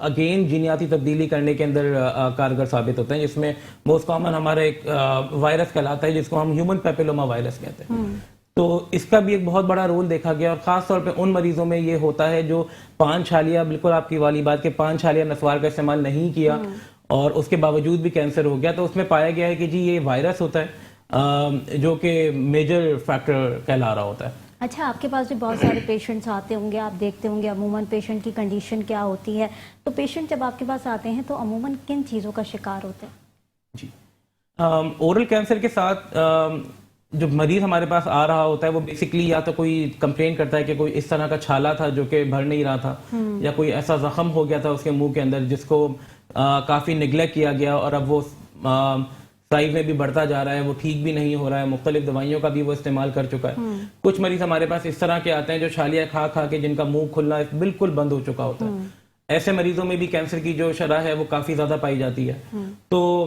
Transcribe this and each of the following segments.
Again جینیاتی تبدیلی کرنے کے اندر کارگر ثابت ہوتے ہیں، جس میں موسٹ کامن ہمارا ایک وائرس کہلاتا ہے جس کو ہم ہیومن پیپیلوما وائرس کہتے ہیں. تو اس کا بھی ایک بہت بڑا رول دیکھا گیا، اور خاص طور پہ ان مریضوں میں یہ ہوتا ہے جو پان چھالیاں، بالکل آپ کی والی بات کہ پان چھالیاں نسوار کا استعمال نہیں کیا اور اس کے باوجود بھی کینسر ہو گیا. تو اس میں پایا گیا ہے کہ جی یہ وائرس ہوتا ہے جو کہ میجر فیکٹر کہلا رہا ہوتا ہے. اچھا، آپ کے پاس بھی بہت سارے پیشنٹس آتے ہوں گے، آپ دیکھتے ہوں گے عموماً پیشنٹ کی کنڈیشن کیا ہوتی ہے. تو پیشنٹ جب آپ کے پاس آتے ہیں تو عموماً کن چیزوں کا شکار ہوتے ہیں؟ جی، اورل کینسر کے ساتھ جو مریض ہمارے پاس آ رہا ہوتا ہے وہ بیسکلی یا تو کوئی کمپلین کرتا ہے کہ کوئی اس طرح کا چھالا تھا جو کہ بھر نہیں رہا تھا، یا کوئی ایسا زخم ہو گیا تھا اس کے منہ کے اندر جس کو کافی نگلیکٹ کیا گیا اور اب وہ سائز میں بھی بڑھتا جا رہا ہے، وہ ٹھیک بھی نہیں ہو رہا ہے، مختلف دوائیوں کا بھی وہ استعمال کر چکا ہے. کچھ مریض ہمارے پاس اس طرح کے آتے ہیں جو چھالیاں کھا کھا کے جن کا منہ کھلنا بالکل بند ہو چکا ہوتا ہے. ایسے مریضوں میں بھی کینسر کی جو شرح ہے وہ کافی زیادہ پائی جاتی ہے. تو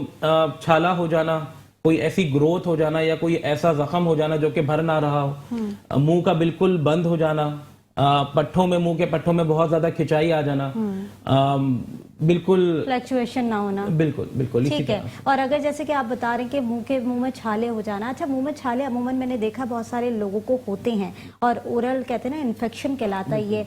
چھالا ہو جانا، کوئی ایسی گروتھ ہو جانا، یا کوئی ایسا زخم ہو جانا جو کہ بھر نہ رہا ہو، منہ کا بالکل بند ہو جانا، پٹھوں میں، منہ کے پٹھوں میں بہت زیادہ کھچائی آ جانا، بالکل فلیکچویشن نہ ہونا. بالکل بالکل ٹھیک ہے. اور اگر جیسے کہ آپ بتا رہے ہیں کہ منہ میں چھالے ہو جانا، اچھا منہ میں چھالے عموماً میں نے دیکھا بہت سارے لوگوں کو ہوتے ہیں، اور اورل کہتے ہیں نا انفیکشن کہلاتا ہے یہ،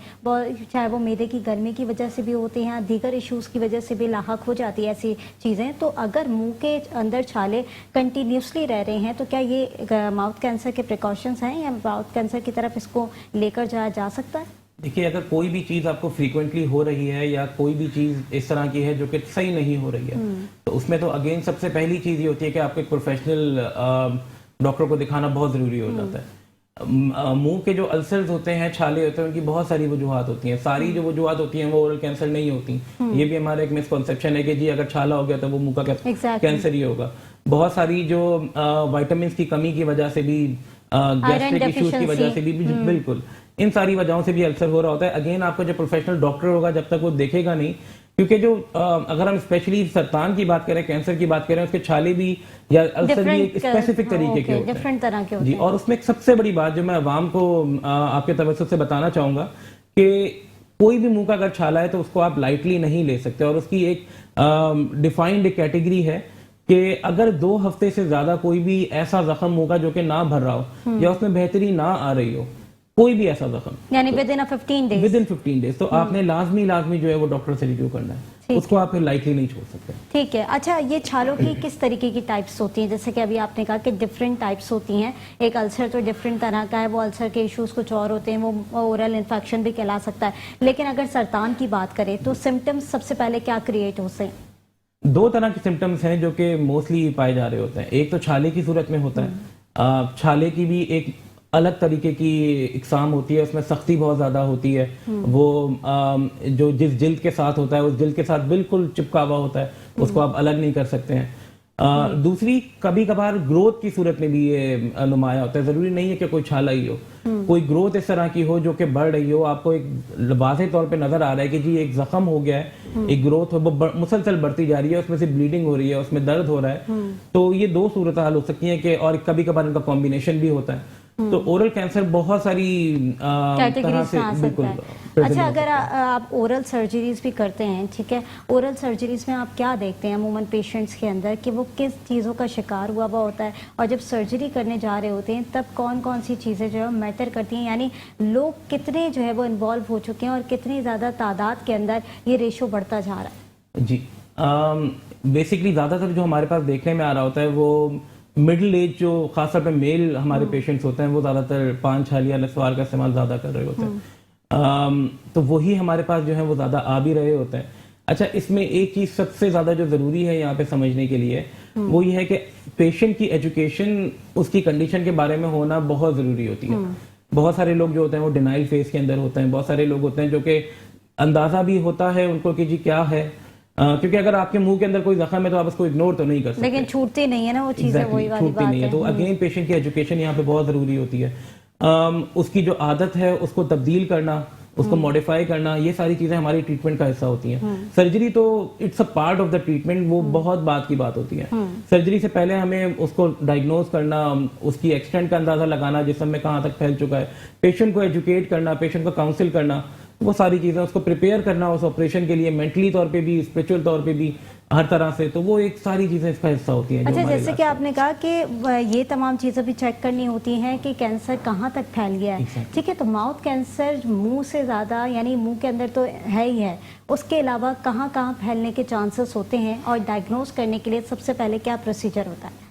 چاہے وہ معدے کی گرمی کی وجہ سے بھی ہوتے ہیں، دیگر ایشوز کی وجہ سے بھی لاحق ہو جاتی ہے ایسی چیزیں. تو اگر منہ کے اندر چھالے کنٹینیوسلی رہ رہے ہیں تو کیا یہ ماؤتھ کینسر کے پریکاشنز ہیں، یا ماؤتھ کینسر کی طرف اس کو لے کر جایا جا سکتا ہے؟ دیکھیے، اگر کوئی بھی چیز آپ کو فریکوینٹلی ہو رہی ہے یا کوئی بھی چیز اس طرح کی ہے جو کہ صحیح نہیں ہو رہی ہے، تو اس میں تو اگین سب سے پہلی چیز یہ ہوتی ہے کہ آپ کو ایک پروفیشنل ڈاکٹر کو دکھانا بہت ضروری ہو جاتا ہے. منہ کے جو السرز ہوتے ہیں، چھالے ہوتے ہیں، ان کی بہت ساری وجوہات ہوتی ہیں. ساری جو وجوہات ہوتی ہیں وہ اورل کینسر نہیں ہوتی. یہ بھی ہمارا ایک مسکنسیپشن ہے کہ جی اگر چھالا ہو گیا تو وہ منہ کا کینسر ہی ہوگا. بہت ساری جو وائٹامنس کی کمی کی وجہ سے بھی، گیسٹرک ایشوز کی وجہ سے بھی، بالکل ان ساری وجہوں سے بھی السر ہو رہا ہوتا ہے. اگین آپ کو جو پروفیشنل ڈاکٹر ہوگا جب تک وہ دیکھے گا نہیں، کیونکہ جو اگر ہم اسپیشلی سرطان کی بات کریں، کینسر کی بات کریں، اس کے چھالے بھی یا السر بھی ایک اسپیسیفک طریقے کے ہوتے ہیں. جی، اور اس میں ایک سب سے بڑی بات جو میں عوام کو آپ کے توسط سے بتانا چاہوں گا کہ کوئی بھی منہ کا اگر چھالا ہے تو اس کو آپ لائٹلی نہیں لے سکتے. اور اس کی ایک ڈیفائنڈ کیٹیگری ہے کہ اگر 2 ہفتے سے زیادہ کوئی بھی ایسا زخم ہوگا جو کہ نہ بھر رہا ہو یا اس میں بہتری نہ آ رہی ہو، کوئی بھی ایسا زخم، یعنی ودن 15 days، تو آپ نے لازمی جو ہے وہ ڈاکٹر سے ریویو کرنا ہے. اس کو آپ پھر لائٹلی نہیں چھوڑ سکتے. ٹھیک ہے. اچھا، یہ چھالوں کی کس طریقے کی ٹائپس ہوتی ہیں؟ جیسے کہ ابھی آپ نے کہا کہ ڈفرینٹ ٹائپس ہوتی ہیں. ایک السر تو ڈفرینٹ طرح کا ہے، وہ السر کے ایشوز کچھ اور ہوتے ہیں، وہ اورل انفیکشن بھی کہلا سکتا ہے. لیکن اگر سرطان کی بات کریں تو سمٹمز سب سے پہلے کیا کریٹ ہوتے ہیں؟ 2 طرح کے سمٹمز ہیں جو کہ موسٹلی پائے جا رہے ہوتے ہیں. ایک تو چھالے کی صورت میں ہوتا ہے. چھالے کی بھی ایک الگ طریقے کی اقسام ہوتی ہے، اس میں سختی بہت زیادہ ہوتی ہے. وہ جو جس جلد کے ساتھ ہوتا ہے اس جلد کے ساتھ بالکل چپکا ہوا ہوتا ہے، اس کو آپ الگ نہیں کر سکتے ہیں. دوسری، کبھی کبھار گروتھ کی صورت میں بھی یہ نمایاں ہوتا ہے. ضروری نہیں ہے کہ کوئی چھالا ہی ہو، کوئی گروتھ اس طرح کی ہو جو کہ بڑھ رہی ہو، آپ کو ایک واضح طور پہ نظر آ رہا ہے کہ جی ایک زخم ہو گیا ہے، ایک گروتھ وہ مسلسل بڑھتی جا رہی ہے، اس میں سے بلیڈنگ ہو رہی ہے، اس میں درد ہو رہا ہے. تو یہ 2 صورتحال ہو سکتی ہیں کہ، اور کبھی کبھار ان کا کمبینیشن بھی ہوتا ہے. تو اورل کینسر بہت ساری طرح سے بالکل. اچھا، اگر آپ اورل سرجریز بھی کرتے ہیں، ٹھیک ہے، اورل سرجریز میں آپ کیا دیکھتے ہیں عموماً پیشنٹس کے اندر کہ وہ کس چیزوں کا شکار ہوا ہوتا ہے، اور جب سرجری کرنے جا رہے ہوتے ہیں تب کون کون سی چیزیں جو ہے میٹر کرتی ہیں؟ یعنی لوگ کتنے جو ہے وہ انوالو ہو چکے ہیں اور کتنی زیادہ تعداد کے اندر یہ ریشو بڑھتا جا رہا ہے؟ جی، بیسکلی زیادہ تر جو ہمارے پاس دیکھنے میں آ رہا ہوتا ہے وہ مڈل ایج، جو خاص طور پہ میل ہمارے پیشنٹس ہوتے ہیں، وہ زیادہ تر پان چھالیاں نسوار کا استعمال زیادہ کر رہے ہوتے ہیں. تو وہی ہمارے پاس جو ہے وہ زیادہ آ بھی رہے ہوتے ہیں. اچھا، اس میں ایک چیز سب سے زیادہ جو ضروری ہے یہاں پہ سمجھنے کے لیے وہ یہ ہے کہ پیشنٹ کی ایجوکیشن اس کی کنڈیشن کے بارے میں ہونا بہت ضروری ہوتی ہے. بہت سارے لوگ جو ہوتے ہیں وہ ڈینائل فیز کے اندر ہوتے ہیں. بہت سارے لوگ ہوتے ہیں جو کہ اندازہ بھی ہوتا ہے ان کو کہ جی کیا ہے، کیونکہ اگر آپ کے منہ کے اندر کوئی زخم ہے تو آپ اس کو اگنور تو نہیں کر سکتے، لیکن چھوٹتی نہیں ہے نا وہ چیزیں، وہی والی بات ہے. تو اگین پیشنٹ کی ایجوکیشن یہاں پہ بہت ضروری ہوتی ہے. اس کی جو عادت ہے اس کو تبدیل کرنا، اس کو موڈیفائی کرنا، یہ ساری چیزیں ہماری ٹریٹمنٹ کا حصہ ہوتی ہیں. سرجری تو it's a part of the treatment, وہ بہت بات کی بات ہوتی ہے. سرجری سے پہلے ہمیں اس کو ڈائگنوز کرنا، اس کی ایکسٹینٹ کا اندازہ لگانا، جسم میں کہاں تک پھیل چکا ہے، پیشنٹ کو ایجوکیٹ کرنا، پیشنٹ کو کاؤنسل کرنا، وہ ساری چیزیں اس کو پریپیئر کرنا اس آپریشن کے لیے مینٹلی طور پہ بھی اسپرچل طور پہ بھی ہر طرح سے, تو وہ ایک ساری چیزیں اس کا حصہ ہوتی ہیں. اچھا, جیسے کہ آپ نے کہا کہ یہ تمام چیزیں بھی چیک کرنی ہوتی ہیں کہ کینسر کہاں تک پھیل گیا ہے, ٹھیک ہے, تو ماؤتھ کینسر منہ سے زیادہ یعنی منہ کے اندر تو ہے ہی ہے, اس کے علاوہ کہاں کہاں پھیلنے کے چانسز ہوتے ہیں, اور ڈائگنوز کرنے کے لیے سب سے پہلے کیا پروسیجر ہوتا ہے؟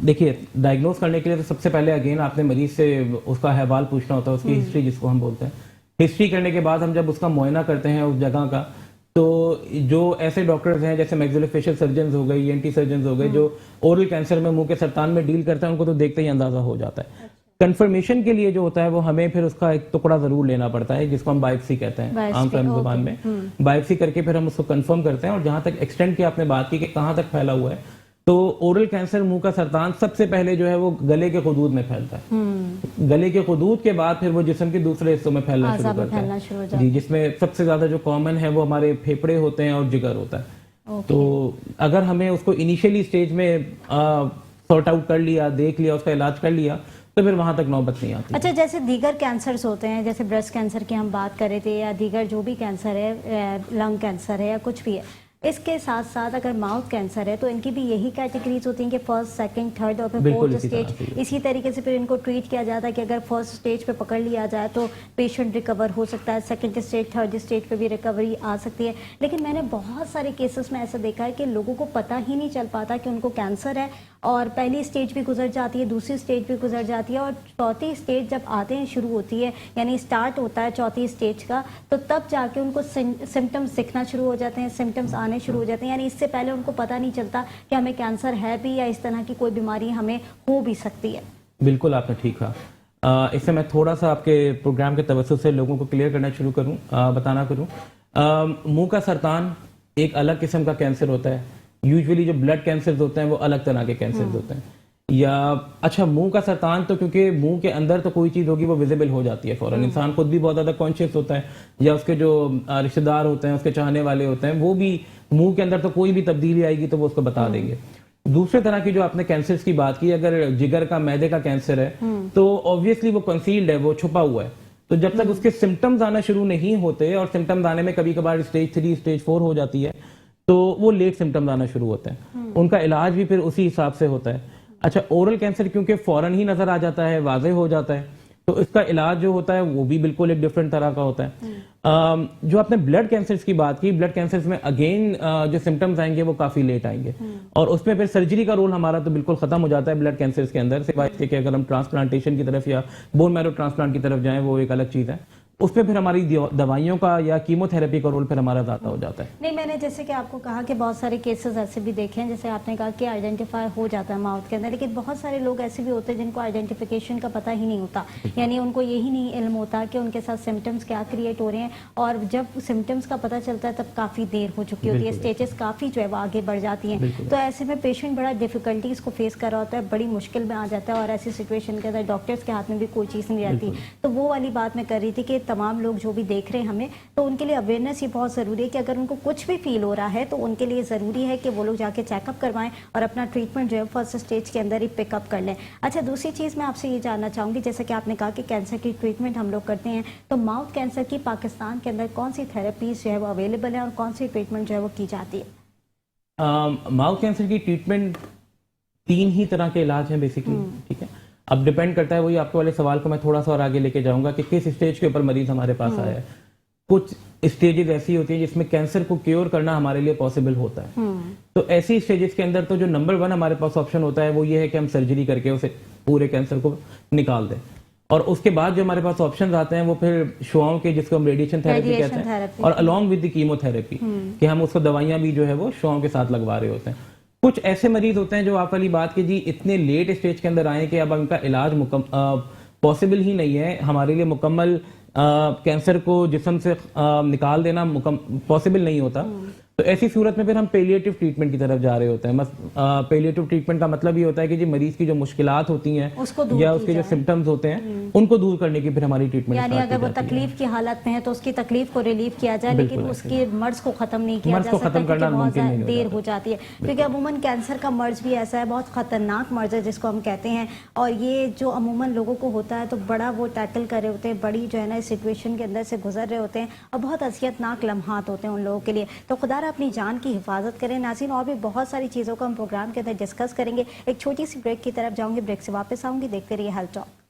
دیکھیے, ڈائگنوز کرنے کے لیے تو سب سے پہلے اگین آپ نے مریض سے اس کا احوال پوچھنا ہوتا ہے, اس کی ہسٹری جس کو ہم بولتے ہیں. ہسٹری کرنے کے بعد ہم جب اس کا معائنہ کرتے ہیں اس جگہ کا, تو جو ایسے ڈاکٹرز ہیں جیسے میگزیلوفیشل سرجنز ہو گئے, ENT سرجنز ہو گئے, جو اورل کینسر میں منہ کے سرطان میں ڈیل کرتے ہیں, ان کو تو دیکھتے ہی اندازہ ہو جاتا ہے. کنفرمیشن کے لیے جو ہوتا ہے وہ ہمیں پھر اس کا ایک ٹکڑا ضرور لینا پڑتا ہے, جس کو ہم بائپسی کہتے ہیں عام فہم زبان میں. بائپسی کر کے پھر ہم اس کو کنفرم کرتے ہیں. اور جہاں تک ایکسٹینٹ کی آپ نے بات کی کہ کہاں تک پھیلا ہوا ہے, تو اورل کینسر منہ کا سرطان سب سے پہلے جو ہے وہ گلے کے خدود میں پھیلتا ہے. گلے کے خدود کے بعد پھر وہ جسم کے دوسرے حصوں میں پھیلنا شروع کرتا ہے. جی, جس میں سب سے زیادہ جو کامن ہے وہ ہمارے پھیپڑے ہوتے ہیں اور جگر ہوتا ہے. تو اگر ہمیں اس کو انیشیلی اسٹیج میں سارٹ آؤٹ کر لیا, دیکھ لیا, اس کا علاج کر لیا, تو پھر وہاں تک نوبت نہیں آتی. اچھا, جیسے دیگر کینسرز ہوتے ہیں, جیسے بریسٹ کینسر کی ہم بات کر رہے تھے, یا دیگر جو بھی کینسر ہے, لنگ کینسر ہے یا کچھ بھی ہے, اس کے ساتھ ساتھ اگر ماؤتھ کینسر ہے تو ان کی بھی یہی کیٹیگریز ہوتی ہیں کہ فرسٹ, سیکنڈ, تھرڈ اور پھر فورتھ اسٹیج, اسی طریقے سے پھر ان کو ٹریٹ کیا جاتا ہے کہ اگر فرسٹ اسٹیج پہ پکڑ لیا جائے تو پیشنٹ ریکور ہو سکتا ہے, سیکنڈ اسٹیج, تھرڈ اسٹیج پہ بھی ریکوری آ سکتی ہے. لیکن میں نے بہت سارے کیسز میں ایسا دیکھا ہے کہ لوگوں کو پتہ ہی نہیں چل پاتا کہ ان کو کینسر ہے, اور پہلی اسٹیج بھی گزر جاتی ہے, دوسری اسٹیج بھی گزر جاتی ہے, اور چوتھی اسٹیج جب آتے ہیں شروع ہوتی ہے, یعنی اسٹارٹ ہوتا ہے چوتھی اسٹیج کا, تو تب جا کے ان کو سمٹمز دکھنا شروع ہو جاتے ہیں, سمٹمز آنے شروع ہو جاتے ہیں. یعنی اس سے پہلے ان کو پتہ نہیں چلتا کہ ہمیں کینسر ہے بھی, یا اس طرح کی کوئی بیماری ہمیں ہو بھی سکتی ہے. بالکل آپ نے ٹھیک کہا. اس سے میں تھوڑا سا آپ کے پروگرام کے توسط سے لوگوں کو کلیئر کرنا شروع کروں, بتانا کروں. منہ کا سرطان ایک الگ قسم کا کینسر ہوتا ہے. یوزولی جو بلڈ کینسرز ہوتے ہیں وہ الگ طرح کے کینسرز ہوتے ہیں. یا اچھا, منہ کا سرطان تو کیونکہ منہ کے اندر تو کوئی چیز ہوگی وہ ویزیبل ہو جاتی ہے فوراً, انسان خود بھی بہت زیادہ کانشیس ہوتا ہے, یا اس کے جو رشتہ دار ہوتے ہیں, اس کے چاہنے والے ہوتے ہیں, وہ بھی منہ کے اندر تو کوئی بھی تبدیلی آئے گی تو وہ اس کو بتا دیں گے. دوسرے طرح کی جو آپ نے کینسرز کی بات کی, اگر جگر کا, معدے کا کینسر ہے تو obviously وہ کنسیلڈ ہے, وہ چھپا ہوا ہے. تو جب تک اس کے سمٹمز آنا شروع نہیں ہوتے, اور سمٹمز آنے میں کبھی کبھار اسٹیج 3, اسٹیج 4 ہو جاتی ہے, تو وہ لیٹ سمٹمز آنا شروع ہوتے ہیں. ان کا علاج بھی پھر اسی حساب سے ہوتا ہے. اچھا, اورل کینسر کیونکہ فوراً ہی نظر آ جاتا ہے, واضح ہو جاتا ہے, تو اس کا علاج جو ہوتا ہے وہ بھی بالکل ایک ڈفرینٹ طرح کا ہوتا ہے. جو آپ نے بلڈ کینسرز کی بات کی, بلڈ کینسرز میں اگین جو سمٹمز آئیں گے وہ کافی لیٹ آئیں گے, اور اس میں پھر سرجری کا رول ہمارا تو بالکل ختم ہو جاتا ہے بلڈ کینسرز کے اندر, سوائے اس کے کہ اگر ہم ٹرانسپلانٹیشن کی طرف یا بون میرو ٹرانسپلانٹ کی طرف جائیں, وہ ایک الگ چیز ہے. اس میں پھر ہماری دوائیوں کا یا کیمو تھراپی کا رول پھر ہمارا زیادہ ہو جاتا ہے. نہیں, میں نے جیسے کہ آپ کو کہا کہ بہت سارے کیسز ایسے بھی دیکھے ہیں, جیسے آپ نے کہا کہ آئیڈینٹیفائی ہو جاتا ہے ماؤتھ کے اندر, لیکن بہت سارے لوگ ایسے بھی ہوتے ہیں جن کو آئیڈینٹیفیکیشن کا پتہ ہی نہیں ہوتا, یعنی ان کو یہی نہیں علم ہوتا کہ ان کے ساتھ سمٹمز کیا کریٹ ہو رہے ہیں, اور جب سمٹمز کا پتہ چلتا ہے تب کافی دیر ہو چکی ہوتی ہے, اسٹیجز کافی جو ہے وہ آگے بڑھ جاتی ہیں. تو ایسے میں پیشنٹ بڑا ڈیفیکلٹیز کو فیس کر رہا ہوتا ہے, بڑی مشکل میں آ جاتا ہے, اور ایسی سچویشن کے اندر ڈاکٹرز کے ہاتھ میں بھی کوئی چیز نہیں رہتی. تو وہ والی بات میں کر رہی تھی کہ تمام لوگ جو بھی دیکھ رہے ہیں ہمیں, تو ان کے لیے اویئرنیس یہ بہت ضروری ہے کہ اگر ان کو کچھ بھی فیل ہو رہا ہے تو ان کے لیے ضروری ہے کہ وہ لوگ جا کے چیک اپ کروائیں, اور اپنا ٹریٹمنٹ جو ہے فرسٹ اسٹیج کے اندر ہی پک اپ کر لیں. اچھا, دوسری چیز میں آپ سے یہ جاننا چاہوں گی, جیسے کہ آپ نے کہا کہ کینسر کی ٹریٹمنٹ ہم لوگ کرتے ہیں, تو ماؤتھ کینسر کی پاکستان کے اندر کون سی تھراپیز جو ہے وہ اویلیبل ہیں, اور کون سی ٹریٹمنٹ جو ہے وہ کی جاتی ہے؟ ماؤتھ کینسر کی ٹریٹمنٹ 3 ہی طرح کے علاج ہیں بیسکلی, ٹھیک ہے. اب ڈیپینڈ کرتا ہے, وہی آپ کے والے سوال کو میں تھوڑا سا اور آگے لے کے جاؤں گا کہ کس اسٹیج کے اوپر مریض ہمارے پاس آیا ہے. کچھ اسٹیجز ایسی ہوتی ہیں جس میں کینسر کو کیور کرنا ہمارے لیے پاسبل ہوتا ہے. تو ایسی اسٹیجز کے اندر تو جو نمبر 1 ہمارے پاس آپشن ہوتا ہے وہ یہ ہے کہ ہم سرجری کر کے اسے پورے کینسر کو نکال دیں. اور اس کے بعد جو ہمارے پاس آپشنز آتے ہیں وہ پھر شعاؤں کے, جس کو ہم ریڈیشن تھراپی کہتے ہیں, اور along with the chemo therapy, کہ ہم اس کو دوائیاں بھی جو ہے وہ شعاؤں کے ساتھ لگوا رہے ہوتے ہیں. کچھ ایسے مریض ہوتے ہیں جو آپ والی بات کی جی اتنے لیٹ اسٹیج کے اندر آئے کہ اب ان کا علاج پاسبل ہی نہیں ہے, ہمارے لیے مکمل کینسر کو جسم سے نکال دینا پاسبل نہیں ہوتا. تو ایسی صورت میں پھر ہم پیلیٹیو ٹریٹمنٹ کی طرف جا رہے ہوتے ہیں. پیلیٹیو ٹریٹمنٹ کا مطلب یہ ہوتا ہے کہ جی مریض کی جو مشکلات ہوتی ہیں یا اس کے جو سمٹمز ہوتے ہیں ان کو دور کرنے کی پھر ہماری ٹریٹمنٹ یعنی اگر وہ تکلیف کی حالت میں ہے تو اس کی تکلیف کو ریلیف کیا جائے, لیکن اس کی مرض کو ختم نہیں کیا جا سکتا کیونکہ بہت زیادہ دیر ہو جاتی ہے. کیونکہ عموماً کینسر کا مرض بھی ایسا ہے, بہت خطرناک مرض ہے جس کو ہم کہتے ہیں, اور یہ جو عموماً لوگوں کو ہوتا ہے تو بڑا وہ ٹیکل کر رہے ہوتے ہیں, بڑی جو ہے نا سچویشن کے اندر سے گزر رہے ہوتے ہیں اور بہت اذیت ناک لمحات ہوتے ہیں ان لوگوں کے لیے. تو خدا را اپنی جان کی حفاظت کریں. ناظرین, اور بھی بہت ساری چیزوں کو ہم پروگرام کے اندر ڈسکس کریں گے. ایک چھوٹی سی بریک کی طرف جاؤں گی, بریک سے واپس آؤں گی. دیکھتے رہیے health talk.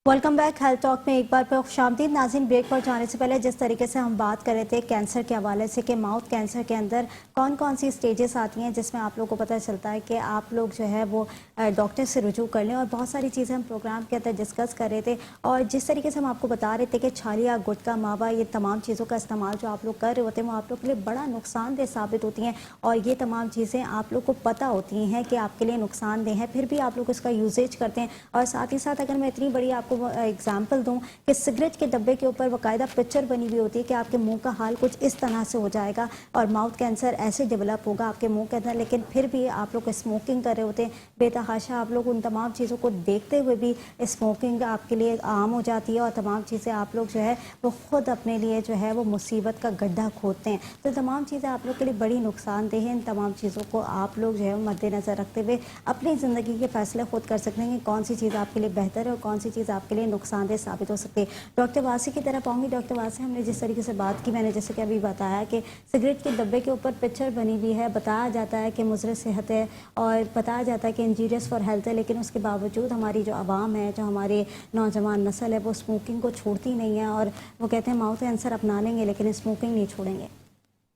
Welcome back health talk میں ایک بار پھر خوش آمدید. ناظرین, بریک پر جانے سے پہلے جس طریقے سے ہم بات کر رہے تھے کینسر کے حوالے سے کہ ماؤتھ کینسر کے اندر کون کون سی سٹیجز آتی ہیں جس میں آپ لوگوں کو پتہ چلتا ہے کہ آپ لوگ جو ہے وہ ڈاکٹر سے رجوع کر لیں, اور بہت ساری چیزیں ہم پروگرام کے اندر ڈسکس کر رہے تھے. اور جس طریقے سے ہم آپ کو بتا رہے تھے کہ چھالیا, گٹکا, ماوا, یہ تمام چیزوں کا استعمال جو آپ لوگ کر رہے ہوتے ہیں وہ آپ لوگ کے لیے بڑا نقصان دہ ثابت ہوتی ہیں, اور یہ تمام چیزیں آپ لوگ کو پتہ ہوتی ہیں کہ آپ کے لیے نقصان دہ ہیں, پھر بھی آپ لوگ اس کا یوزیج کرتے ہیں. اور ساتھ ہی ساتھ اگر میں اتنی بڑی آپ کو ایگزامپل دوں کہ سگریٹ کے ڈبے کے اوپر باقاعدہ پکچر بنی ہوئی ہوتی ہے کہ آپ کے منہ کا حال کچھ اس طرح سے ہو جائے گا اور ماؤتھ کینسر ایسے ڈیولپ ہوگا آپ کے منہ کے اندر, لیکن پھر بھی آپ لوگ اسموکنگ کر رہے ہوتے ہیں. بے تحاشا آپ لوگ ان تمام چیزوں کو دیکھتے ہوئے بھی اسموکنگ آپ کے لیے عام ہو جاتی ہے, اور تمام چیزیں آپ لوگ جو ہے وہ خود اپنے لیے جو ہے وہ مصیبت کا گڈھا کھودتے ہیں. تو تمام چیزیں آپ لوگ کے لیے بڑی نقصان دہ ہیں. ان تمام چیزوں کو آپ لوگ جو ہے مد نظر رکھتے ہوئے اپنی زندگی کے فیصلے خود کر سکتے ہیں کہ کون سی چیز آپ کے لیے بہتر ہے اور کون سی چیز آپ کے لیے نقصان دہ ثابت ہو سکتی ہے. ڈاکٹر واسی کی طرف آؤں گی. ڈاکٹر واسی, ہم نے جس طریقے سے بات کی, میں نے جیسے کہ ابھی بتایا کہ سگریٹ کے ڈبے کے اوپر پکچر بنی ہوئی ہے, بتایا جاتا ہے کہ مضر صحت ہے اور بتایا جاتا ہے کہ انجیریس فار ہیلتھ ہے, لیکن اس کے باوجود ہماری جو عوام ہے, جو ہماری نوجوان نسل ہے, وہ اسموکنگ کو چھوڑتی نہیں ہے, اور وہ کہتے ہیں ماؤتھ کینسر اپنا لیں گے لیکن اسموکنگ نہیں چھوڑیں گے.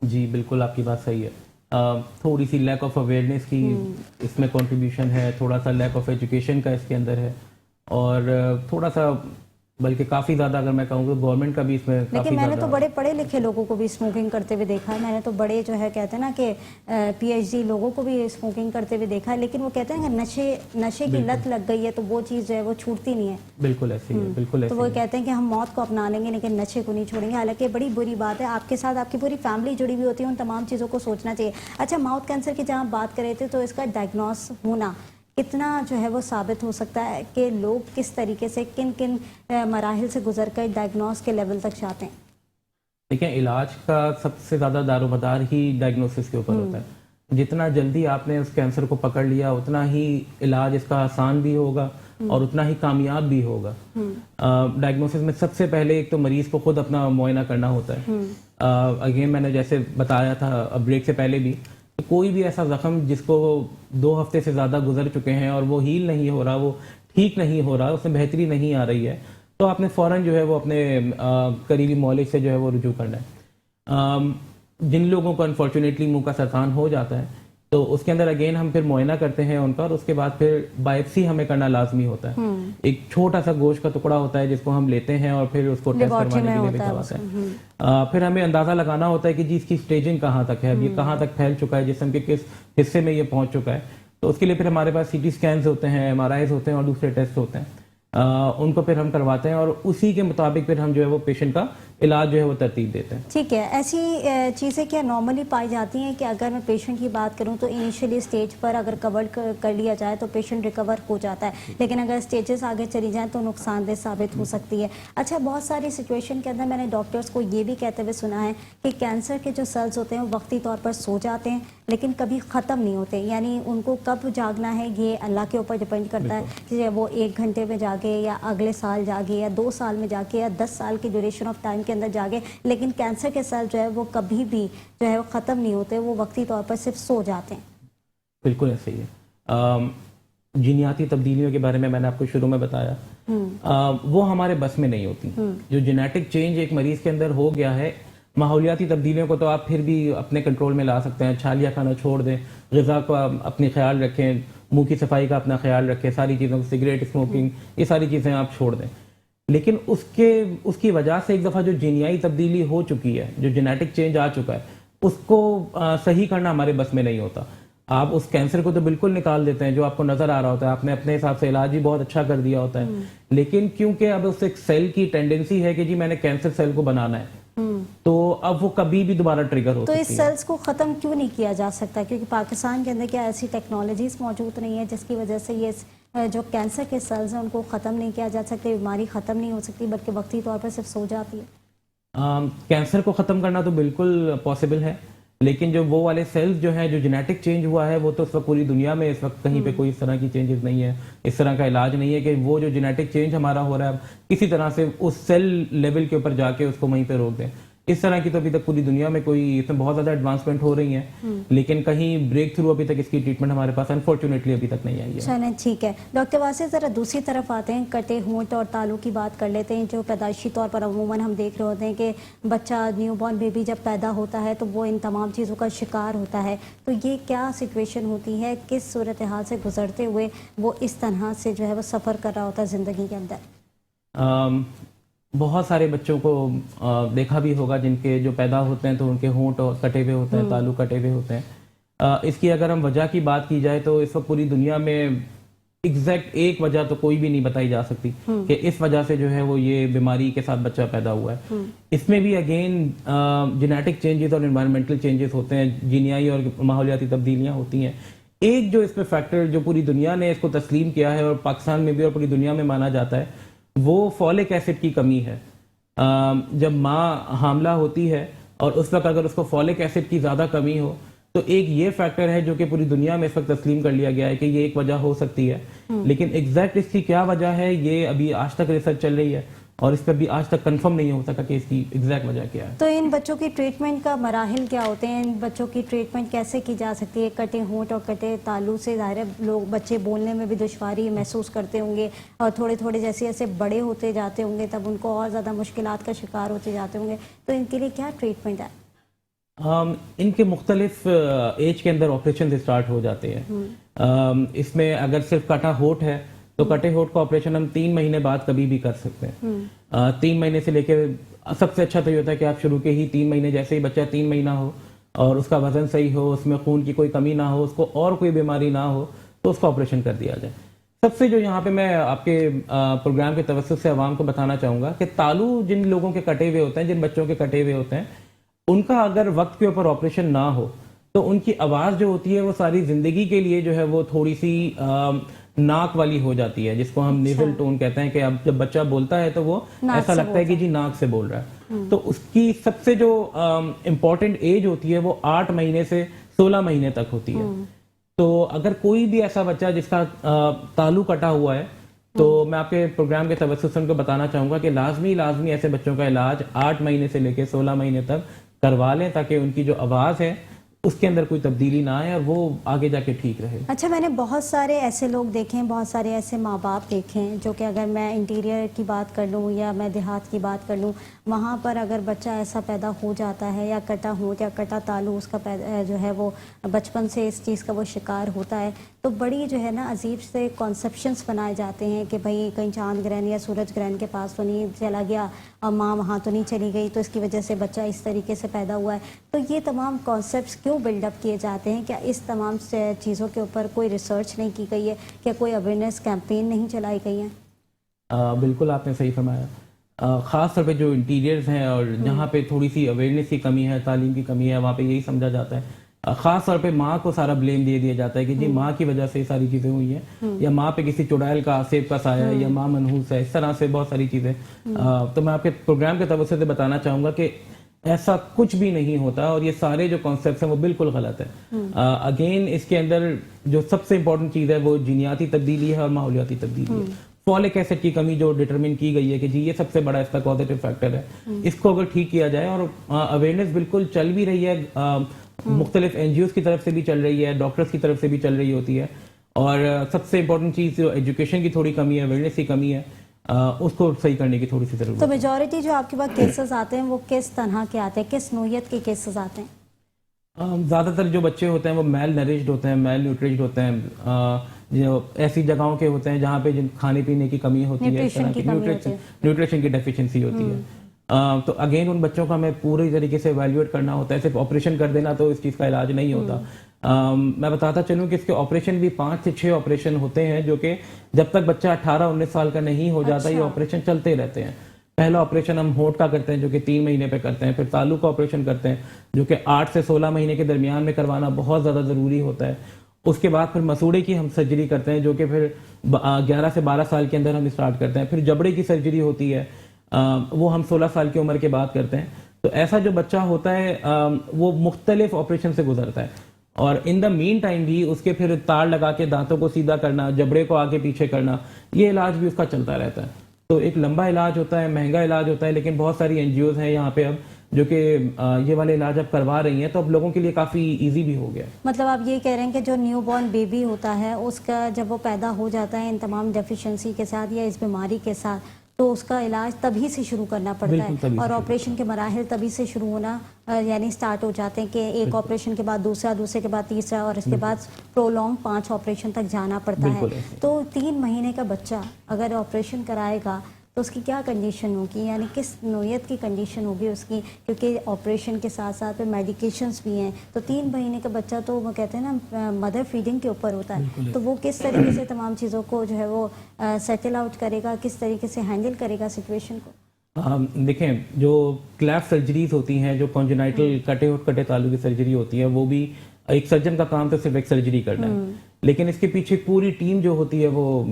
جی بالکل, آپ کی بات صحیح ہے. تھوڑی سی لیک آف اویئرنیس کی اس میں کنٹریبیوشن ہے, تھوڑا سا لیک آف ایجوکیشن کا اس کے اندر ہے, اور تھوڑا سا بلکہ کافی زیادہ اگر میں کہوں کہ گورنمنٹ کا بھی اس میں لیکن میں نے تو بڑے پڑھے لکھے لوگوں کو بھی اسموکنگ کرتے ہوئے دیکھا ہے. میں نے تو بڑے جو ہے کہتے ہیں نا کہ پی ایچ ڈی لوگوں کو بھی اسموکنگ کرتے ہوئے دیکھا ہے, لیکن وہ کہتے ہیں کہ نشے کی لت لگ گئی ہے تو وہ چیز جو ہے وہ چھوٹتی نہیں ہے. بالکل ایسی ہے, بالکل ایسی. تو وہ کہتے ہیں کہ ہم موت کو اپنا لیں گے لیکن نشے کو نہیں چھوڑیں گے. حالانکہ بڑی بری بات ہے, آپ کے ساتھ آپ کی پوری فیملی جڑی ہوئی ہوتی ہے, ان تمام چیزوں کو سوچنا چاہیے. اچھا, ماؤتھ کینسر کی جہاں بات کر رہے تھے تو اس کا ڈائگنوس ہونا کتنا جو ہے وہ ثابت ہو سکتا ہے کہ لوگ کس طریقے سے کن کن مراحل سے گزر کر ڈائگنوس کے لیول تک جاتے ہیں؟ دیکھیں, علاج کا سب سے زیادہ دار و مدار ہی ڈائگنوسس کے اوپر ہوتا ہے. جتنا جلدی آپ نے اس کینسر کو پکڑ لیا اتنا ہی علاج اس کا آسان بھی ہوگا اور اتنا ہی کامیاب بھی ہوگا. ڈائگنوسس میں سب سے پہلے ایک تو مریض کو خود اپنا معائنہ کرنا ہوتا ہے. اگین میں نے جیسے بتایا تھا بریک سے پہلے بھی, کوئی بھی ایسا زخم جس کو 2 ہفتے سے زیادہ گزر چکے ہیں اور وہ ہیل نہیں ہو رہا, وہ ٹھیک نہیں ہو رہا, اس میں بہتری نہیں آ رہی ہے, تو آپ نے فوراً جو ہے وہ اپنے قریبی معالج سے جو ہے وہ رجوع کرنا ہے. جن لوگوں کو انفارچونیٹلی منہ کا سرطان ہو جاتا ہے تو اس کے اندر اگین ہم پھر معائنہ کرتے ہیں ان کا, اور اس کے بعد پھر بائپسی ہمیں کرنا لازمی ہوتا ہے. ایک چھوٹا سا گوشت کا ٹکڑا ہوتا ہے جس کو ہم لیتے ہیں اور پھر اس کو ٹیسٹ کروانے کے لیے بھیجواتے ہیں. پھر ہمیں اندازہ لگانا ہوتا ہے کہ جی اس کی اسٹیجنگ کہاں تک ہے, اب یہ کہاں تک پھیل چکا ہے, جسم کے کس حصے میں یہ پہنچ چکا ہے. تو اس کے لیے پھر ہمارے پاس سی ٹی اسکینز ہوتے ہیں, ایم آر آئیز ہوتے ہیں اور دوسرے ٹیسٹ ہوتے ہیں, ان کو پھر ہم کرواتے ہیں اور اسی کے مطابق پھر ہم جو ہے وہ پیشنٹ کا علاج جو ہے وہ ترتیب دیتے ہیں. ٹھیک ہے, ایسی چیزیں کیا نارملی پائی جاتی ہیں کہ اگر میں پیشنٹ کی بات کروں تو انیشیلی اسٹیج پر اگر کور کر لیا جائے تو پیشنٹ ریکور ہو جاتا ہے, لیکن اگر اسٹیجز آگے چلی جائیں تو نقصان دہ ثابت ہو سکتی ہے. اچھا, بہت ساری سچویشن کے اندر میں نے ڈاکٹرز کو یہ بھی کہتے ہوئے سنا ہے کہ کینسر کے جو سیلز ہوتے ہیں وہ وقتی طور پر سو جاتے ہیں لیکن کبھی ختم نہیں ہوتے, یعنی ان کو کب جاگنا ہے یہ اللہ کے اوپر ڈپینڈ کرتا ہے کہ وہ 1 گھنٹے میں جاگے یا اگلے سال جاگے یا 2 سال میں جاگے یا 10 سال کی ڈیوریشن آف ٹائم کے اندر جاگے, لیکن کینسر کے سیل جو ہے وہ کبھی بھی جو ہے وہ ختم نہیں ہوتے, وہ وقتی طور پر صرف سو جاتے ہیں. بالکل ایسے ہی ہے. جینیاتی تبدیلیوں کے بارے میں نے آپ کو شروع میں بتایا, وہ ہمارے بس میں نہیں ہوتی. جو جینیٹک چینج ایک مریض کے اندر ہو گیا ہے, ماحولیاتی تبدیلیوں کو تو آپ پھر بھی اپنے کنٹرول میں لا سکتے ہیں. چھالیا کھانا چھوڑ دیں, غذا کو اپنی خیال رکھیں, منہ کی صفائی کا اپنا خیال رکھیں, ساری چیزوں کو, سگریٹ اسموکنگ, یہ ساری چیزیں آپ چھوڑ دیں. لیکن اس کی وجہ سے ایک دفعہ جو جینیائی تبدیلی ہو چکی ہے, جو جینیٹک چینج آ چکا ہے, اس کو صحیح کرنا ہمارے بس میں نہیں ہوتا. آپ اس کینسر کو تو بالکل نکال دیتے ہیں جو آپ کو نظر آ رہا ہوتا ہے, آپ نے اپنے حساب سے علاج بھی بہت اچھا کر دیا ہوتا ہے, لیکن کیونکہ اب اس ایک سیل کی ٹینڈنسی ہے کہ جی میں نے کینسر سیل کو بنانا ہے, تو اب وہ کبھی بھی دوبارہ ٹریگر ہو تو اس سکتی ہے. سیلز کو ختم کیوں نہیں کیا جا سکتا؟ کیونکہ پاکستان کے اندر کیا ایسی ٹیکنالوجیز موجود نہیں ہے جس کی وجہ سے یہ جو کینسر کے سیلز ہیں ان کو ختم نہیں کیا جا سکتا، بیماری ختم نہیں ہو سکتی بلکہ وقتی طور پر صرف سو جاتی ہے؟ کینسر کو ختم کرنا تو بالکل پاسبل ہے، لیکن جو وہ والے سیلز جو ہیں جو جینیٹک چینج ہوا ہے وہ تو اس وقت پوری دنیا میں اس وقت کہیں پہ کوئی اس طرح کی چینجز نہیں ہے، اس طرح کا علاج نہیں ہے کہ وہ جو جینیٹک چینج ہمارا ہو رہا ہے کسی طرح سے اس سیل لیول کے اوپر جا کے اس کو وہیں پہ روک دیں. اس طرح کی تو ابھی تک پوری دنیا میں کوئی اس میں بہت زیادہ ایڈوانسمنٹ ہو رہی ہیں، لیکن کہیں بریک تھرو ابھی تک اس کی ٹریٹمنٹ ہمارے پاس انفارچونیٹلی ابھی تک نہیں آئی ہے. چلیں ٹھیک ہے ڈاکٹر واسف، ذرا دوسری طرف آتے ہیں، کٹے ہونٹ اور تالو کی بات کر لیتے ہیں. جو پیدائشی طور پر عموماً ہم دیکھ رہے ہوتے ہیں کہ بچہ نیو بورن بیبی جب پیدا ہوتا ہے تو وہ ان تمام چیزوں کا شکار ہوتا ہے، تو یہ کیا سچویشن ہوتی ہے، کس صورتحال سے گزرتے ہوئے وہ اس طرح سے جو ہے وہ سفر کر رہا ہوتا ہے زندگی کے اندر؟ بہت سارے بچوں کو دیکھا بھی ہوگا جن کے جو پیدا ہوتے ہیں تو ان کے ہونٹ کٹے ہوئے ہوتے ہیں، تالو کٹے ہوئے ہوتے ہیں. اس کی اگر ہم وجہ کی بات کی جائے تو اس وقت پوری دنیا میں ایگزیکٹ ایک وجہ تو کوئی بھی نہیں بتائی جا سکتی کہ اس وجہ سے جو ہے وہ یہ بیماری کے ساتھ بچہ پیدا ہوا ہے. اس میں بھی اگین جینیٹک چینجز اور انوائرمنٹل چینجز ہوتے ہیں، جینیائی اور ماحولیاتی تبدیلیاں ہوتی ہیں. ایک جو اس میں فیکٹر جو پوری دنیا نے اس کو تسلیم کیا ہے اور پاکستان میں بھی اور پوری دنیا میں مانا جاتا ہے وہ فولک ایسڈ کی کمی ہے. جب ماں حاملہ ہوتی ہے اور اس وقت اگر اس کو فولک ایسڈ کی زیادہ کمی ہو تو ایک یہ فیکٹر ہے جو کہ پوری دنیا میں اس وقت تسلیم کر لیا گیا ہے کہ یہ ایک وجہ ہو سکتی ہے، لیکن ایگزیکٹ اس کی کیا وجہ ہے یہ ابھی آج تک ریسرچ چل رہی ہے اور اس پر بھی آج تک کنفرم نہیں ہو سکا کہ اس کی ایگزیکٹ وجہ کیا ہے. تو ان بچوں کی ٹریٹمنٹ کا مراحل کیا ہوتے ہیں؟ ان بچوں کی ٹریٹمنٹ کیسے کی جا سکتی ہے؟ کٹے ہونٹ اور کٹے تالو سے ظاہر ہے لوگ بچے بولنے میں بھی دشواری محسوس کرتے ہوں گے اور تھوڑے تھوڑے جیسے جیسے بڑے ہوتے جاتے ہوں گے تب ان کو اور زیادہ مشکلات کا شکار ہوتے جاتے ہوں گے، تو ان کے لیے کیا ٹریٹمنٹ ہے؟ ان کے مختلف ایج کے اندر آپریشن اسٹارٹ ہو جاتے ہیں. اس میں اگر صرف کٹا ہونٹ ہے تو کٹے ہونٹ کا آپریشن ہم 3 مہینے بعد کبھی بھی کر سکتے ہیں. 3 مہینے سے لے کے سب سے اچھا تو یہ ہوتا ہے کہ آپ شروع کے ہی 3 مہینے جیسے ہی بچہ 3 مہینہ ہو اور اس کا وزن صحیح ہو، اس میں خون کی کوئی کمی نہ ہو، اس کو اور کوئی بیماری نہ ہو تو اس کو آپریشن کر دیا جائے. سب سے جو یہاں پہ میں آپ کے پروگرام کے توسط سے عوام کو بتانا چاہوں گا کہ تالو جن لوگوں کے کٹے ہوئے ہوتے ہیں، جن بچوں کے کٹے ہوئے ہوتے ہیں، ان کا اگر وقت کے اوپر آپریشن نہ ہو تو ان کی آواز جو ہوتی ہے وہ ساری زندگی کے لیے جو ہے وہ تھوڑی سی ناک والی ہو جاتی ہے، جس کو ہم نیزل ٹون کہتے ہیں کہ اب جب بچہ بولتا ہے تو وہ ایسا لگتا ہے کہ جی ناک سے بول رہا ہے. تو اس کی سب سے جو امپورٹنٹ ایج ہوتی ہے وہ 8 مہینے سے 16 مہینے تک ہوتی ہے. تو اگر کوئی بھی ایسا بچہ جس کا تالو کٹا ہوا ہے تو میں آپ کے پروگرام کے توسط سے ان کو بتانا چاہوں گا کہ لازمی ایسے بچوں کا علاج 8 مہینے سے لے کے 16 مہینے تک کروا لیں تاکہ ان کی جو آواز ہے اس کے اندر کوئی تبدیلی نہ آئے اور وہ آگے جا کے ٹھیک رہے. اچھا، میں نے بہت سارے ایسے لوگ دیکھے ہیں، بہت سارے ایسے ماں باپ دیکھے ہیں جو کہ اگر میں انٹیریئر کی بات کر لوں یا میں دیہات کی بات کر لوں، وہاں پر اگر بچہ ایسا پیدا ہو جاتا ہے یا کٹا ہونٹ یا کٹا تالو اس کا جو ہے وہ بچپن سے اس چیز کا وہ شکار ہوتا ہے تو بڑی جو ہے نا عجیب سے کانسیپشنس بنائے جاتے ہیں کہ بھئی کہیں چاند گرہن یا سورج گرہن کے پاس تو نہیں چلا گیا اور ماں وہاں تو نہیں چلی گئی تو اس کی وجہ سے بچہ اس طریقے سے پیدا ہوا ہے. تو یہ تمام کانسیپٹس کیوں بلڈ اپ کیے جاتے ہیں؟ کیا اس تمام چیزوں کے اوپر کوئی ریسرچ نہیں کی گئی ہے؟ کیا کوئی اویئرنیس کیمپین نہیں چلائی گئی ہیں؟ بالکل آپ نے صحیح فرمایا. خاص طور پہ جو انٹیریئرز ہیں اور جہاں پہ تھوڑی سی اویئرنیس کی کمی ہے، تعلیم کی کمی ہے، وہاں پہ یہی سمجھا جاتا ہے. خاص طور پہ ماں کو سارا بلیم دے دیا جاتا ہے کہ جی ماں کی وجہ سے یہ ساری چیزیں ہوئی ہیں یا ماں پہ کسی چڑیل کا سیب کا سایہ ہے یا ماں منحوس ہے، اس طرح سے بہت ساری چیزیں. تو میں آپ کے پروگرام کے توسط سے بتانا چاہوں گا کہ ایسا کچھ بھی نہیں ہوتا اور یہ سارے جو کانسیپٹس ہیں وہ بالکل غلط ہے. اگین اس کے اندر جو سب سے امپورٹنٹ چیز ہے وہ جینیاتی تبدیلی ہے اور ماحولیاتی تبدیلی ہے. فولک ایسڈ کی کمی جو ڈٹرمن کی گئی ہے کہ جی یہ سب سے بڑا اس کا پازیٹیو فیکٹر ہے، اس کو اگر ٹھیک کیا جائے اور اویئرنیس بالکل چل بھی رہی ہے، مختلف NGOs کی طرف سے بھی چل رہی ہے، ڈاکٹرز کی طرف سے بھی چل رہی ہوتی ہے. اور سب سے امپورٹنٹ چیز جو ایجوکیشن کی تھوڑی کمی ہے، اویئرنیس کی کمی ہے، اس کو صحیح کرنے کی تھوڑی سی ضرورت ہے. تو میجورٹی جو آپ کے پاس کیسز آتے ہیں وہ کس طرح کے آتے ہیں، کس نوعیت کے کیسز آتے ہیں؟ زیادہ تر جو بچے ہوتے ہیں وہ میل نرشڈ ہوتے ہیں، میل نیوٹریشڈ ہوتے ہیں، جو ایسی جگہوں کے ہوتے ہیں جہاں پہ کھانے پینے کی کمی ہوتی ہے، نیوٹریشن کی ڈیفیشنسی ہوتی ہے. تو اگین ان بچوں کو ہمیں پوری طریقے سے ایویلیویٹ کرنا ہوتا ہے. صرف آپریشن کر دینا تو اس چیز کا علاج نہیں ہوتا. میں بتاتا چلوں کہ اس کے آپریشن بھی 5 سے 6 آپریشن ہوتے ہیں جو کہ جب تک بچہ 18-19 سال کا نہیں ہو جاتا یہ آپریشن چلتے رہتے ہیں. پہلا آپریشن ہم ہونٹ کا کرتے ہیں جو کہ 3 مہینے پہ کرتے ہیں, پھر تالو کا آپریشن کرتے ہیں جو کہ 8 سے 16 مہینے کے درمیان میں کروانا بہت زیادہ ضروری ہوتا ہے. اس کے بعد پھر مسوڑے کی ہم سرجری کرتے ہیں جو کہ پھر 11 سے 12 سال کے اندر ہم اسٹارٹ کرتے ہیں. پھر جبڑے کی سرجری ہوتی ہے, وہ ہم 16 سال کی عمر کے بعد کرتے ہیں. تو ایسا جو بچہ ہوتا ہے وہ مختلف آپریشن سے گزرتا ہے, اور ان دا مین ٹائم بھی اس کے پھر تار لگا کے دانتوں کو سیدھا کرنا, جبڑے کو آگے پیچھے کرنا, یہ علاج بھی اس کا چلتا رہتا ہے. تو ایک لمبا علاج ہوتا ہے, مہنگا علاج ہوتا ہے, لیکن بہت ساری NGOs ہیں یہاں پہ اب جو کہ یہ والے علاج اب کروا رہی ہیں, تو اب لوگوں کے لیے کافی ایزی بھی ہو گیا. مطلب آپ یہ کہہ رہے ہیں کہ جو نیو بورن بیبی ہوتا ہے اس کا جب وہ پیدا ہو جاتا ہے ان تمام ڈیفیشنسی کے ساتھ یا اس بیماری کے ساتھ, تو اس کا علاج تبھی سے شروع کرنا پڑتا ہے, اور آپریشن کے مراحل تبھی سے شروع ہونا یعنی سٹارٹ ہو جاتے ہیں کہ ایک آپریشن کے بعد دوسرا, دوسرے کے بعد تیسرا, اور اس کے بعد پرولونگ 5 آپریشن تک جانا پڑتا ہے. تو 3 مہینے کا بچہ اگر آپریشن کرائے گا تو اس کی کیا کنڈیشن ہوگی, یعنی کس نوعیت کی کنڈیشن ہوگی اس کی, کیونکہ آپریشن کے ساتھ ساتھ میڈیکیشنز بھی ہیں. تو 3 مہینے کا بچہ تو وہ کہتے ہیں نا مدر فیڈنگ کے اوپر ہوتا ہے, تو وہ کس طریقے سے تمام چیزوں کو جو ہے وہ سیٹل آؤٹ کرے گا, کس طریقے سے ہینڈل کرے گا سچویشن کو. دیکھیں جو کلیف سرجریز ہوتی ہیں, جو کانجنائٹل کٹے تالو کی سرجری ہوتی ہے, وہ بھی ایک سرجن کا کام تو صرف ایک سرجری کرنا ہے, لیکن اس کے پیچھے پوری ٹیم جو ہوتی ہے وہ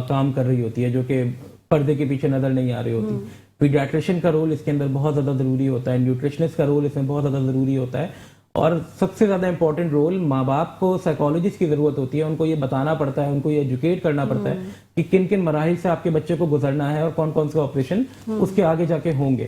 کام کر رہی ہوتی ہے جو کہ پردے کے پیچھے نظر نہیں آ رہی ہوتی. پیڈیاٹریشین کا رول اس کے اندر بہت زیادہ ضروری ہوتا ہے, نیوٹریشنسٹ کا رول اس میں بہت زیادہ ضروری ہوتا ہے, اور سب سے زیادہ امپورٹنٹ رول ماں باپ کو سائیکالوجسٹ کی ضرورت ہوتی ہے. ان کو یہ بتانا پڑتا ہے, ان کو یہ ایجوکیٹ کرنا پڑتا ہے کہ کن کن مراحل سے آپ کے بچے کو گزرنا ہے اور کون کون سے آپریشن اس کے آگے جا کے ہوں گے.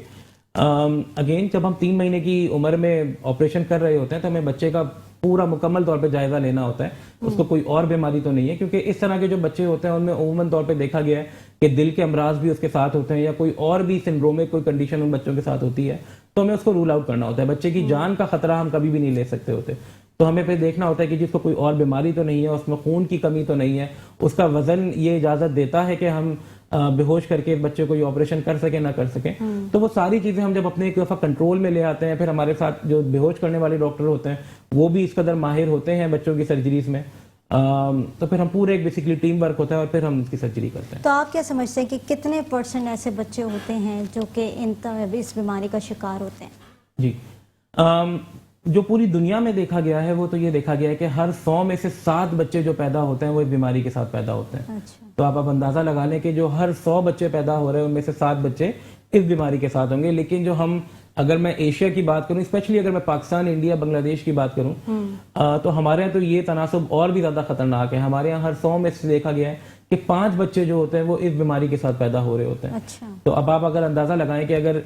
اگین جب ہم 3 مہینے کی عمر میں آپریشن کر رہے ہوتے ہیں تو ہمیں بچے کا پورا مکمل طور پہ جائزہ لینا ہوتا ہے, اس کو کوئی اور بیماری تو نہیں ہے, کیونکہ اس طرح کے جو بچے ہوتے ہیں ان میں عموماً طور پہ دیکھا گیا ہے کہ دل کے امراض بھی اس کے ساتھ ہوتے ہیں یا کوئی اور بھی سنڈرومک کوئی کنڈیشن ان بچوں کے ساتھ ہوتی ہے, تو ہمیں اس کو رول آؤٹ کرنا ہوتا ہے. بچے کی جان کا خطرہ ہم کبھی بھی نہیں لے سکتے ہوتے, تو ہمیں پھر دیکھنا ہوتا ہے کہ جس کو کوئی اور بیماری تو نہیں ہے, اس میں خون کی کمی تو نہیں ہے, اس کا وزن یہ اجازت دیتا ہے کہ ہم بے ہوش کر کے بچے کو یہ آپریشن کر سکیں نہ کر سکیں. تو وہ ساری چیزیں ہم جب اپنے ایک دفعہ کنٹرول میں لے آتے ہیں, پھر ہمارے ساتھ جو بے ہوش کرنے والے ڈاکٹر ہوتے ہیں وہ بھی اس قدر ماہر ہوتے ہیں بچوں کی سرجریز میں, تو پھر ہم پورے ایک بیسیکلی ٹیم ورک ہوتا ہے اور پھر ہم اس کی سرجری کرتے ہیں. تو آپ کیا سمجھتے ہیں کہ کتنے % ایسے بچے ہوتے ہیں جو کہ اس بیماری کا شکار ہوتے ہیں؟ جی, جو پوری دنیا میں دیکھا گیا ہے وہ تو یہ دیکھا گیا ہے کہ ہر 100 میں سے 7 بچے جو پیدا ہوتے ہیں وہ اس بیماری کے ساتھ پیدا ہوتے ہیں. تو آپ اندازہ لگا لیں کہ جو ہر 100 بچے پیدا ہو رہے ہیں ان میں سے 7 بچے اس بیماری کے ساتھ ہوں گے. لیکن جو اگر میں ایشیا کی بات کروں, اسپیشلی اگر میں پاکستان, انڈیا, بنگلہ دیش کی بات کروں, تو ہمارے یہاں تو یہ تناسب اور بھی زیادہ خطرناک ہے. ہمارے یہاں ہر 100 میں سے دیکھا گیا ہے کہ 5 بچے جو ہوتے ہیں وہ اس بیماری کے ساتھ پیدا ہو رہے ہوتے ہیں. تو اب آپ اگر اندازہ لگائیں کہ اگر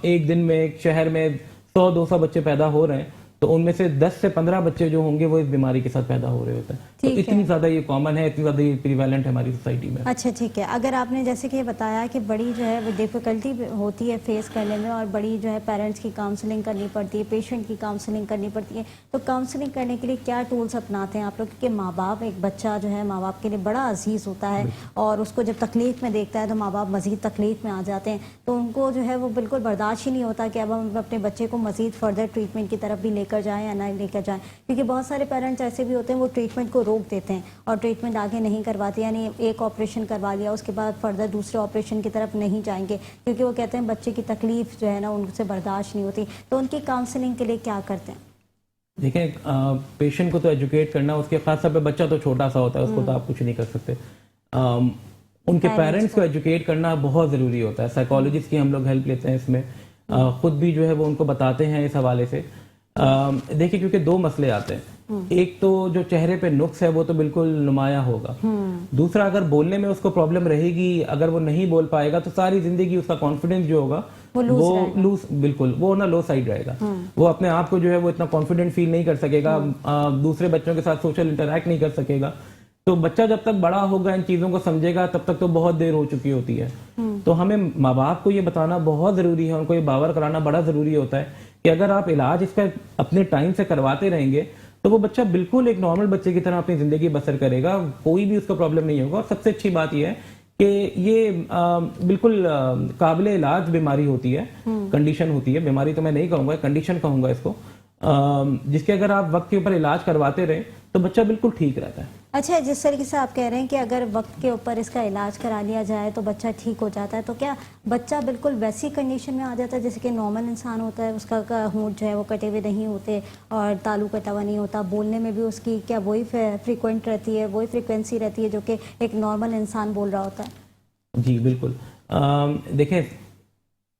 ایک دن میں ایک شہر میں 100-200 بچے پیدا ہو رہے ہیں تو ان میں سے 10 سے 15 بچے جو ہوں گے وہ اس بیماری کے ساتھ پیدا ہو رہے ہوتے ہیں. تو اتنی زیادہ یہ کامن ہے, اتنی زیادہ یہ پریویلنٹ ہے ہماری سوسائٹی میں. اچھا ٹھیک ہے. اگر آپ نے جیسے کہ بتایا کہ بڑی جو ہے وہ ڈیفیکلٹی ہوتی ہے فیس کرنے میں, اور بڑی جو ہے پیرنٹس کی کاؤنسلنگ کرنی پڑتی ہے, پیشنٹ کی کاؤنسلنگ کرنی پڑتی ہے, تو کاؤنسلنگ کرنے کے لیے کیا ٹولس اپناتے ہیں آپ لوگ؟ کیونکہ ماں باپ, ایک بچہ جو ہے ماں باپ کے لیے بڑا عزیز ہوتا ہے, اور اس کو جب تکلیف میں دیکھتا ہے تو ماں باپ مزید تکلیف میں آ جاتے ہیں, تو ان کو جو ہے وہ بالکل برداشت ہی نہیں ہوتا کہ اب ہم اپنے بچے کو مزید فردر ٹریٹمنٹ کی طرف بھی لے کر جائیں یا نہ لے کر جائیں. کیونکہ بہت سارے پیرنٹس ایسے بھی ہوتے ہیں وہ ٹریٹمنٹ کو روک دیتے ہیں اور ٹریٹمنٹ آگے نہیں کرواتے, یعنی ایک آپریشن کروا لیا اس کے بعد فردر دوسرے آپریشن کی طرف نہیں جائیں گے, کیونکہ وہ کہتے ہیں بچے کی تکلیف جو ہے نا ان سے برداشت نہیں ہوتی. تو ان کی کاؤنسلنگ کے لیے کیا کرتے ہیں؟ دیکھیں, پیشنٹ کو تو ایجوکیٹ کرنا, اس کے خاص طور پہ بچہ تو چھوٹا سا ہوتا ہے, اس کو تو آپ کچھ نہیں کر سکتے. ان کے پیرنٹس کو ایجوکیٹ کرنا بہت ضروری ہوتا ہے. سائیکالوجسٹ کی ہم لوگ ہیلپ لیتے ہیں اس میں, خود بھی جو ہے وہ ان کو بتاتے ہیں اس حوالے سے. دیکھیں کیونکہ 2 مسئلے آتے ہیں. ایک تو جو چہرے پہ نقص ہے وہ تو بالکل نمایاں ہوگا. دوسرا, اگر بولنے میں اس کو پرابلم رہے گی, اگر وہ نہیں بول پائے گا تو ساری زندگی اس کا کانفیڈنس جو ہوگا وہ لوز, بالکل وہ نا لو سائڈ رہے گا. وہ اپنے آپ کو جو ہے وہ اتنا کانفیڈنٹ فیل نہیں کر سکے گا, دوسرے بچوں کے ساتھ سوشل انٹریکٹ نہیں کر سکے گا. تو بچہ جب تک بڑا ہوگا, ان چیزوں کو سمجھے گا, تب تک تو بہت دیر ہو چکی ہوتی ہے. تو ہمیں ماں باپ کو یہ بتانا بہت ضروری ہے, ان کو یہ باور کرانا بڑا ضروری ہوتا ہے کہ اگر آپ علاج اس کا اپنے ٹائم سے کرواتے رہیں گے تو وہ بچہ بالکل ایک نارمل بچے کی طرح اپنی زندگی بسر کرے گا, کوئی بھی اس کا پرابلم نہیں ہوگا. اور سب سے اچھی بات یہ ہے کہ یہ بالکل قابل علاج بیماری ہوتی ہے, کنڈیشن ہوتی ہے. بیماری تو میں نہیں کہوں گا, کنڈیشن کہوں گا اس کو, جس کے اگر آپ وقت کے اوپر علاج کرواتے رہیں تو بچہ بالکل ٹھیک رہتا ہے. اچھا، جس طریقے سے آپ کہہ رہے ہیں کہ اگر وقت کے اوپر اس کا علاج کرا لیا جائے تو بچہ ٹھیک ہو جاتا ہے، تو کیا بچہ بالکل ویسی کنڈیشن میں آ جاتا ہے جیسے کہ نارمل انسان ہوتا ہے، اس کا ہونٹ جو ہے وہ کٹے ہوئے نہیں ہوتے اور تالو کٹا ہوا نہیں ہوتا، بولنے میں بھی اس کی کیا وہی فریکوینٹ رہتی ہے، وہی فریکوینسی رہتی ہے جو کہ ایک نارمل انسان بول رہا ہوتا ہے؟ جی بالکل. دیکھیں،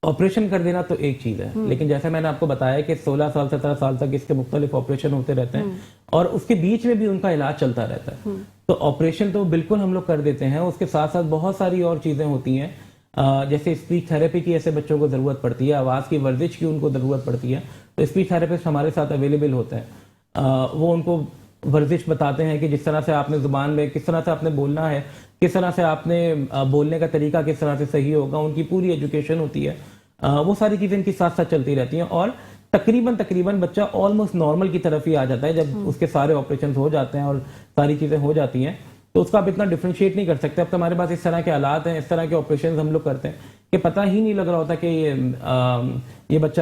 آپریشن کر دینا تو ایک چیز ہے، لیکن جیسے میں نے آپ کو بتایا کہ 16 سال 17 سال تک اس کے مختلف آپریشن ہوتے رہتے ہیں اور اس کے بیچ میں بھی ان کا علاج چلتا رہتا ہے. تو آپریشن تو بالکل ہم لوگ کر دیتے ہیں، اس کے ساتھ ساتھ بہت ساری اور چیزیں ہوتی ہیں، جیسے اسپیچ تھراپی کی ایسے بچوں کو ضرورت پڑتی ہے، آواز کی ورزش کی ان کو ضرورت پڑتی ہے، تو اسپیچ تھراپسٹ ہمارے ساتھ اویلیبل ہوتے ہیں. وہ ان کو ورزش بتاتے ہیں کہ جس طرح سے آپ نے زبان میں کس طرح سے آپ نے بولنا ہے، کس طرح سے آپ نے بولنے کا طریقہ کس طرح سے صحیح ہوگا، ان کی پوری ایجوکیشن ہوتی ہے. وہ ساری چیزیں ان کی ساتھ ساتھ چلتی رہتی ہیں اور تقریباً بچہ آلموسٹ نارمل کی طرف ہی آ جاتا ہے جب اس کے سارے آپریشن ہو جاتے ہیں اور ساری چیزیں ہو جاتی ہیں. تو اس کا آپ اتنا ڈفرینشیٹ نہیں کر سکتے. اب تو ہمارے پاس اس طرح کے آلات ہیں، اس طرح کے آپریشن ہم لوگ کرتے ہیں کہ پتہ ہی نہیں لگ رہا ہوتا کہ یہ بچہ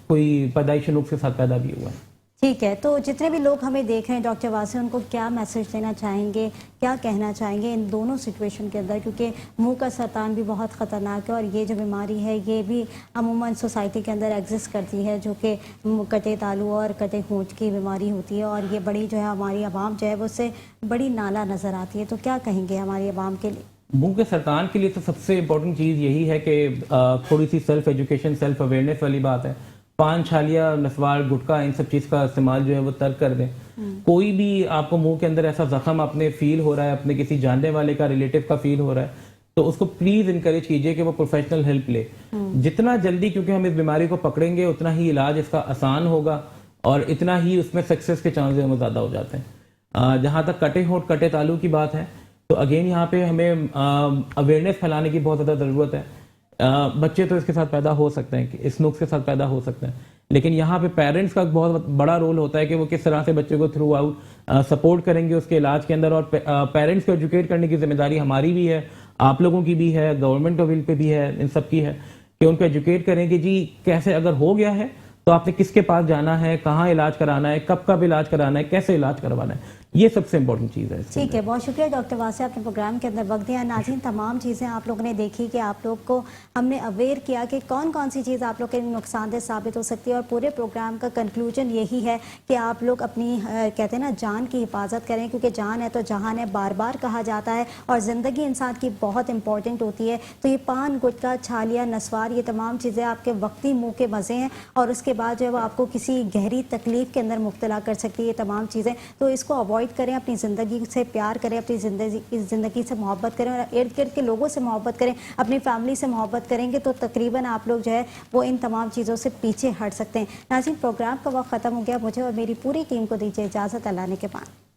کوئی پیدائشی نقص کے ساتھ پیدا بھی ہوا ہے. ٹھیک ہے، تو جتنے بھی لوگ ہمیں دیکھ رہے ہیں ڈاکٹر واسع، ان کو کیا میسج دینا چاہیں گے، کیا کہنا چاہیں گے ان دونوں سچویشن کے اندر؟ کیونکہ منہ کا سرطان بھی بہت خطرناک ہے اور یہ جو بیماری ہے یہ بھی عموماً سوسائٹی کے اندر ایگزسٹ کرتی ہے، جو کہ کٹے تالو اور کٹے ہونٹ کی بیماری ہوتی ہے اور یہ بڑی جو ہے ہماری عوام جو ہے وہ اس سے بڑی نالا نظر آتی ہے. تو کیا کہیں گے ہماری عوام کے لیے؟ منہ کے سرطان کے لیے تو سب سے امپورٹنٹ چیز یہی ہے کہ تھوڑی سی سیلف ایجوکیشن، سیلف اویئرنیس والی بات ہے. پان، چھالیاں، نسوار، گٹکا، ان سب چیز کا استعمال جو ہے وہ ترک کر دیں. کوئی بھی آپ کو منہ کے اندر ایسا زخم اپنے فیل ہو رہا ہے، اپنے کسی جاننے والے کا، ریلیٹو کا فیل ہو رہا ہے، تو اس کو پلیز انکریج کیجئے کہ وہ پروفیشنل ہیلپ لے جتنا جلدی، کیونکہ ہم اس بیماری کو پکڑیں گے اتنا ہی علاج اس کا آسان ہوگا اور اتنا ہی اس میں سکسیس کے چانسز میں زیادہ ہو جاتے ہیں. جہاں تک کٹے ہونٹ کٹے تالو کی بات ہے تو اگین یہاں پہ ہمیں اویئرنیس پھیلانے کی بہت زیادہ ضرورت ہے. بچے تو اس کے ساتھ پیدا ہو سکتے ہیں، اس نقص کے ساتھ پیدا ہو سکتے ہیں، لیکن یہاں پہ پیرنٹس کا بہت بڑا رول ہوتا ہے کہ وہ کس طرح سے بچے کو تھرو آؤٹ سپورٹ کریں گے اس کے علاج کے اندر. اور پیرنٹس کو ایجوکیٹ کرنے کی ذمہ داری ہماری بھی ہے، آپ لوگوں کی بھی ہے، گورنمنٹ ول پہ بھی ہے، ان سب کی ہے کہ ان کو ایجوکیٹ کریں کہ جی کیسے اگر ہو گیا ہے تو آپ نے کس کے پاس جانا ہے، کہاں علاج کرانا ہے، کب علاج کرانا ہے، کیسے علاج کروانا ہے. یہ سب سے امپورٹنٹ چیز ہے. ٹھیک ہے، بہت شکریہ ڈاکٹر واسع، آپ نے پروگرام کے اندر وقت دیا. ناظرین، تمام چیزیں آپ لوگوں نے دیکھی کہ آپ لوگ کو ہم نے اویئر کیا کہ کون سی چیز آپ لوگ کے نقصان دہ ثابت ہو سکتی ہے اور پورے پروگرام کا کنکلوژن یہی ہے کہ آپ لوگ اپنی کہتے ہیں نا جان کی حفاظت کریں، کیونکہ جان ہے تو جہان ہے بار بار کہا جاتا ہے اور زندگی انسان کی بہت امپورٹنٹ ہوتی ہے. تو یہ پان، گٹکا، چھالیاں، نسوار، یہ تمام چیزیں آپ کے وقتی منہ کے مزے ہیں اور اس کے بعد جو ہے وہ آپ کو کسی گہری تکلیف کے اندر مبتلا کر سکتی ہے یہ تمام چیزیں. تو اس کو اوائڈ کریں، اپنی زندگی سے پیار کریں، اپنی زندگی سے محبت کریں اور ارد گرد کے لوگوں سے محبت کریں، اپنی فیملی سے محبت کریں گے تو تقریباً آپ لوگ جو ہے وہ ان تمام چیزوں سے پیچھے ہٹ سکتے ہیں. ناظرین، پروگرام کا وقت ختم ہو گیا. مجھے اور میری پوری ٹیم کو دیجیے اجازت. اللہ نے کے بعد.